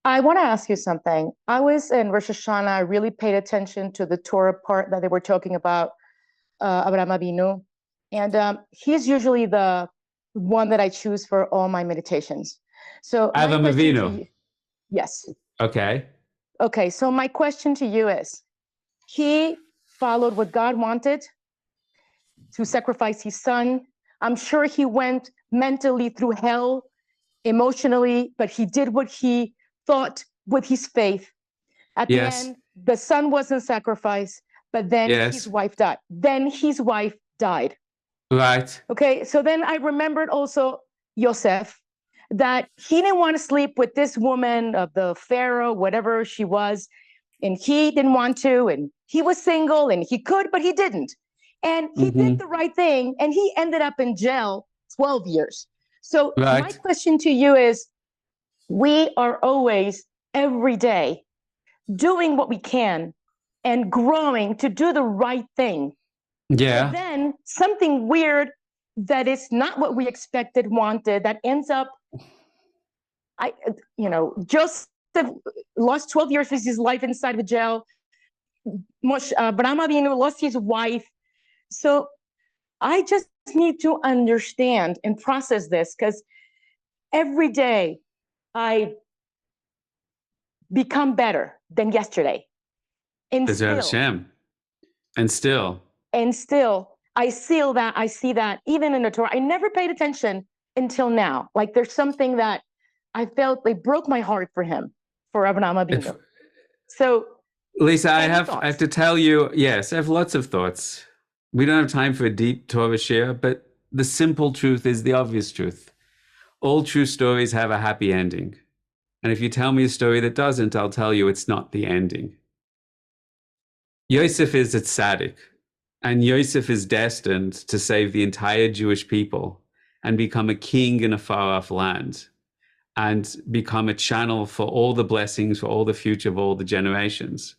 I want to ask you something. I was in Rosh Hashanah. I really paid attention to the Torah part that they were talking about Abraham Avinu, and he's usually the one that I choose for all my meditations. So my Avram question to Avinu. you, yes, Okay. okay. So my question to you is, he followed what God wanted to sacrifice his son. I'm sure he went mentally through hell, emotionally, but he did what he thought with his faith. At the Yes. end, the son wasn't sacrificed, but then his Yes. wife died. Then his wife died. Right. Okay, so then I remembered also Yosef, that he didn't want to sleep with this woman of the Pharaoh, whatever she was, and he didn't want to, and he was single and he could, but he didn't. And he did the right thing, and he ended up in jail 12 years. So my Right. question to you is, we are always, every day, doing what we can and growing to do the right thing. Yeah. But then something weird that is not what we expected, wanted, that ends up, Joseph lost 12 years of his life inside the jail. Abraham Avinu lost his wife. So I just need to understand and process this, because every day I become better than yesterday. And Hashem. And still. I see that even in the Torah. I never paid attention until now. Like, there's something that I felt they broke my heart for him, for Abraham Avinu. So, Lisa, I have to tell you, yes, I have lots of thoughts. We don't have time for a deep Torah share, but the simple truth is the obvious truth. All true stories have a happy ending. And if you tell me a story that doesn't, I'll tell you it's not the ending. Yosef is a tzaddik, and Yosef is destined to save the entire Jewish people and become a king in a far-off land and become a channel for all the blessings, for all the future of all the generations.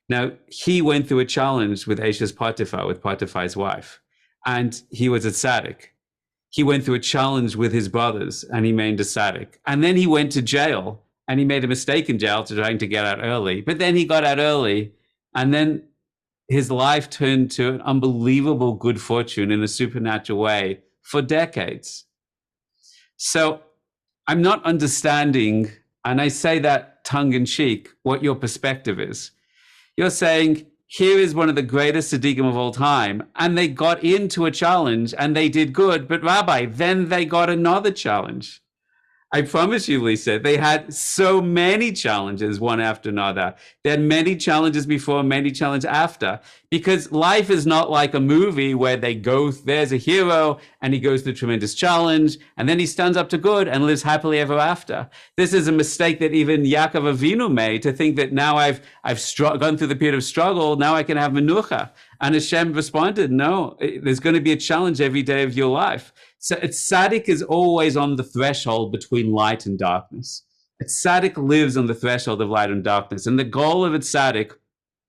Now, he went through a challenge with Eshes Potiphar, with Potiphar's wife, and he was a tzaddik. He went through a challenge with his brothers, and he remained a tzaddik. And then he went to jail, and he made a mistake in jail, trying to get out early. But then he got out early, and then his life turned to an unbelievable good fortune in a supernatural way for decades. So I'm not understanding, and I say that tongue in cheek, what your perspective is. You're saying, here is one of the greatest tzaddikim of all time, and they got into a challenge and they did good, but Rabbi, then they got another challenge. I promise you, Lisa, they had so many challenges, one after another. They had many challenges before, many challenges after, because life is not like a movie where there's a hero and he goes through a tremendous challenge and then he stands up to good and lives happily ever after. This is a mistake that even Yaakov Avinu made, to think that now I've gone through the period of struggle, now I can have menucha. And Hashem responded, no, there's going to be a challenge every day of your life. So a tzaddik is always on the threshold between light and darkness. A tzaddik lives on the threshold of light and darkness. And the goal of a tzaddik,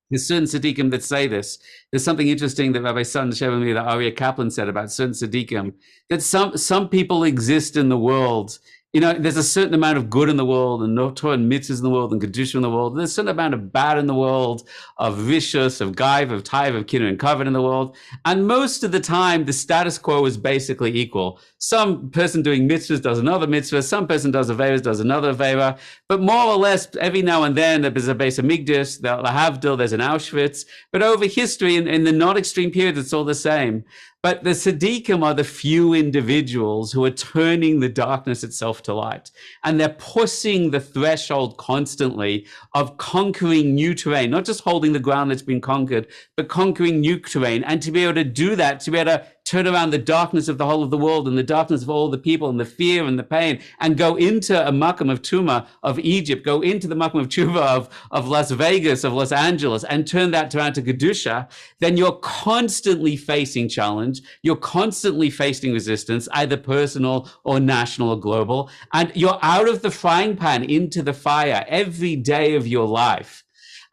there's certain tzaddikim that say this. There's something interesting that Rabbi Sutton Shevami, the Aryeh Kaplan, said about certain tzaddikim, that some people exist in the world. You know, there's a certain amount of good in the world, and Torah and mitzvahs in the world, and kedusha in the world. There's a certain amount of bad in the world, of vicious, of gaiv, of taiv, of kinner and covet in the world. And most of the time, the status quo is basically equal. Some person doing mitzvahs does another mitzvah. Some person does averas, does another avera. But more or less, every now and then, there's a Beis Hamikdash, the Havdil, there's an Auschwitz. But over history, in the not extreme periods, it's all the same. But the tzaddikim are the few individuals who are turning the darkness itself to light. And they're pushing the threshold constantly of conquering new terrain, not just holding the ground that's been conquered, but conquering new terrain. And to be able to do that, to be able to turn around the darkness of the whole of the world and the darkness of all the people and the fear and the pain, and go into a makam of Tuma of Egypt, go into the makam of Tshuva of Las Vegas, of Los Angeles, and turn that around to Kedusha, then you're constantly facing challenge. You're constantly facing resistance, either personal or national or global. And you're out of the frying pan into the fire every day of your life.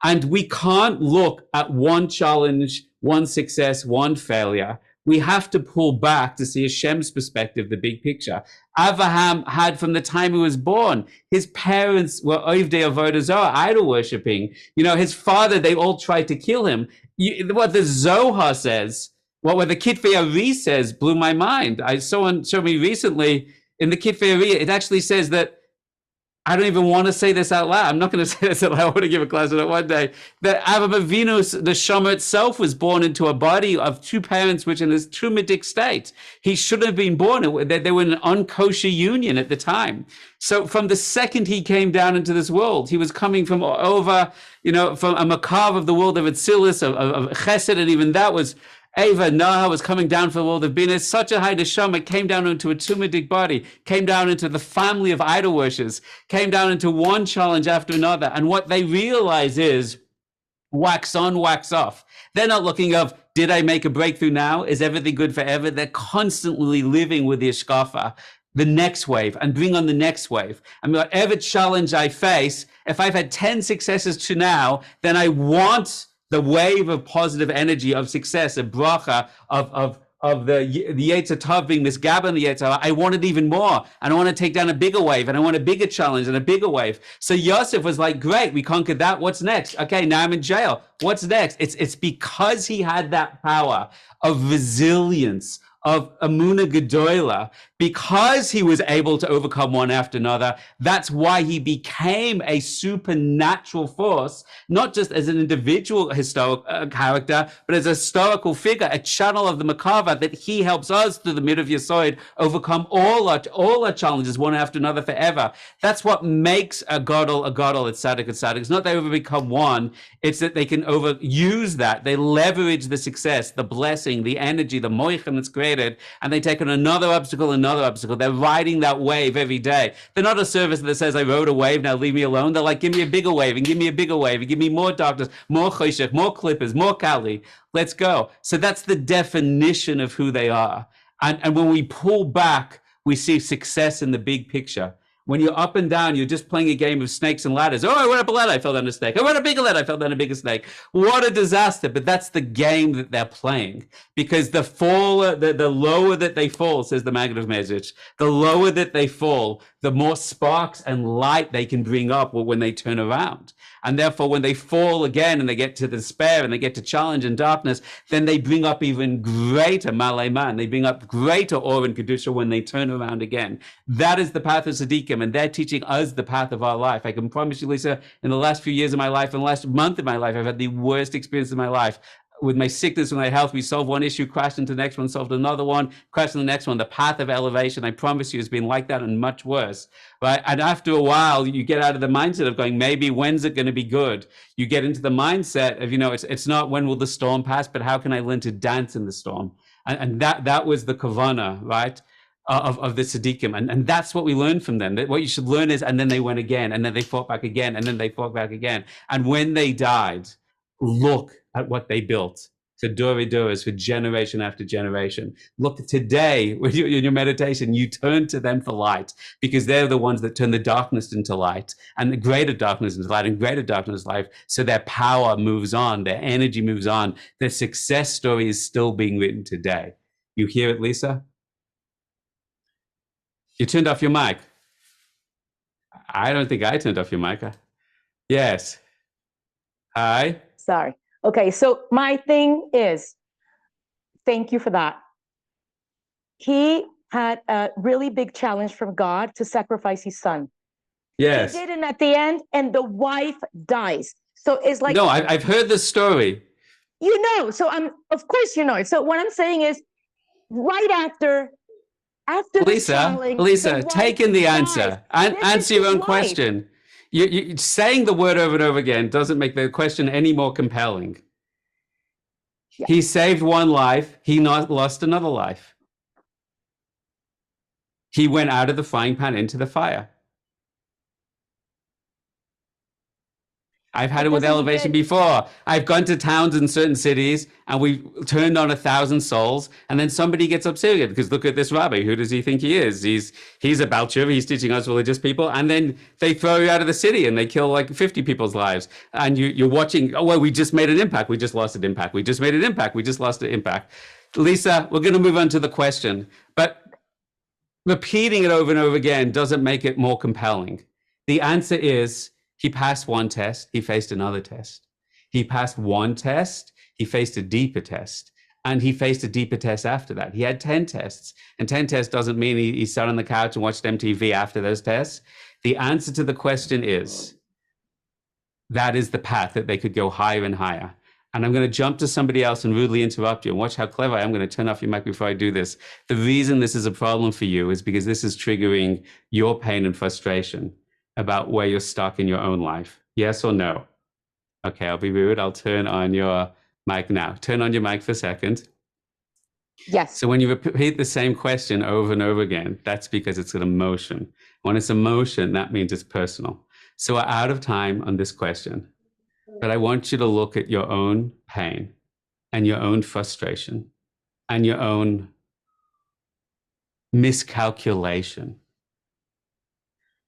And we can't look at one challenge, one success, one failure. We have to pull back to see Hashem's perspective, the big picture. Abraham had, from the time he was born, his parents were Ovdei Avodah Zarah, idol worshipping. His father, they all tried to kill him. What the Zohar says, what the Kitvei Ari says, blew my mind. Someone showed me recently in the Kitvei Ari, it actually says that, I don't even want to say this out loud. I'm not going to say this out loud. I want to give a class on it one day. That Avraham Avinu, the Shema itself, was born into a body of two parents which in this trumatic state. He shouldn't have been born. They were in an unkosher union at the time. So from the second he came down into this world, he was coming from over, from a makav of the world of Atzilus, of Chesed, and even that was Ava, Noah was coming down from the world of Bina. Such a high neshama came down into a tumidic body, came down into the family of idol worshippers, came down into one challenge after another. And what they realize is wax on, wax off. They're not looking of, did I make a breakthrough now? Is everything good forever? They're constantly living with the ishkafa, the next wave, and bring on the next wave. I mean, whatever challenge I face, if I've had 10 successes to now, then I want the wave of positive energy, of success, of bracha, of the Yetzer Tov being this gab in the Yetzer Hara. I want it even more, and I want to take down a bigger wave, and I want a bigger challenge and a bigger wave. So Yosef was like, great, we conquered that. What's next? Okay, now I'm in jail. What's next? It's because he had that power of resilience, of Amuna Gedola, because he was able to overcome one after another. That's why he became a supernatural force, not just as an individual historical character, but as a historical figure, a channel of the Makava, that he helps us through the mid of Yesoid overcome all our challenges one after another forever. That's what makes a Gadol, it's Tzaddik, It's not they overcome one, it's that they can overuse that. They leverage the success, the blessing, the energy, the moichem that's created, and they take on another obstacle, They're riding that wave every day. They're not a service that says, I rode a wave, now leave me alone. They're like, give me a bigger wave, and give me a bigger wave, and give me more darkness, more choshech, more clippers, more kali. Let's go. So that's the definition of who they are. And when we pull back, we see success in the big picture. When you're up and down, you're just playing a game of snakes and ladders. Oh, I went up a ladder, I fell down a snake. I went up a bigger ladder, I fell down a bigger snake. What a disaster. But that's the game that they're playing. Because the lower that they fall, says the Maggid of Mezrich, the lower that they fall, the more sparks and light they can bring up when they turn around. And therefore, when they fall again and they get to despair and they get to challenge and darkness, then they bring up even greater Malayman. They bring up greater Or and Kedusha when they turn around again. That is the path of Tzaddikim, and they're teaching us the path of our life. I can promise you, Lisa, in the last few years of my life, in the last month of my life, I've had the worst experience of my life. With my sickness, with my health, we solved one issue, crashed into the next one, solved another one, crashed into the next one. The path of elevation, I promise you, has been like that and much worse. Right? And after a while, you get out of the mindset of going, maybe when's it going to be good? You get into the mindset of, it's not when will the storm pass, but how can I learn to dance in the storm? And that was the kavana, right? Of the tzaddikim, and that's what we learned from them. That what you should learn is, and then they went again, and then they fought back again, and then they fought back again. And when they died, look at what they built for Dori-Doras, for generation after generation. Look, today, when you're in your meditation, you turn to them for light, because they're the ones that turn the darkness into light, and the greater darkness into light, and greater darkness into life. So their power moves on, their energy moves on. Their success story is still being written today. You hear it, Lisa? You turned off your mic. I don't think I turned off your mic. Yes. Hi. Sorry. Okay, so my thing is, thank you for that. He had a really big challenge from God to sacrifice his son. Yes. He did, and at the end, and the wife dies. So it's like... No, I've heard the story. So of course So what I'm saying is, right after Lisa, take in the answer and answer your own question. You saying the word over and over again doesn't make the question any more compelling. Yeah. He saved one life. He lost another life. He went out of the frying pan into the fire. I've had it with elevation before. I've gone to towns in certain cities and we've turned on 1,000 souls, and then somebody gets upset because look at this rabbi. Who does he think he is? He's a Balcher. He's teaching us religious people, and then they throw you out of the city and they kill like 50 people's lives. And you're watching. Oh well, we just made an impact. We just lost an impact. We just made an impact. We just lost an impact. Lisa, we're going to move on to the question, but repeating it over and over again doesn't make it more compelling. The answer is he passed one test, he faced another test. He passed one test, he faced a deeper test, and he faced a deeper test after that. He had 10 tests, and 10 tests doesn't mean he sat on the couch and watched MTV after those tests. The answer to the question is that is the path that they could go higher and higher. And I'm going to jump to somebody else and rudely interrupt you. And watch how clever I am. I'm going to turn off your mic before I do this. The reason this is a problem for you is because this is triggering your pain and frustration about where you're stuck in your own life. Yes or no? Okay, I'll be rude. I'll turn on your mic now. Turn on your mic for a second. Yes. So when you repeat the same question over and over again, that's because it's an emotion. When it's emotion, that means it's personal. So we're out of time on this question. But I want you to look at your own pain and your own frustration and your own miscalculation.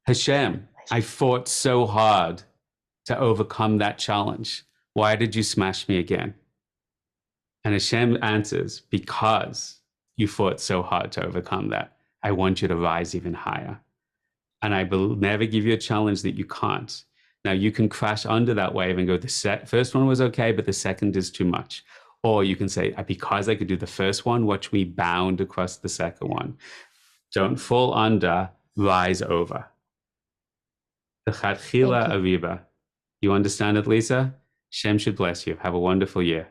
Hashem, I fought so hard to overcome that challenge. Why did you smash me again? And Hashem answers, because you fought so hard to overcome that, I want you to rise even higher. And I will never give you a challenge that you can't. Now, you can crash under that wave and go, the first one was okay, but the second is too much. Or you can say, because I could do the first one, watch me bound across the second one. Don't fall under, rise over. The Chatchila Ariba. You understand it, Lisa? Shem should bless you. Have a wonderful year.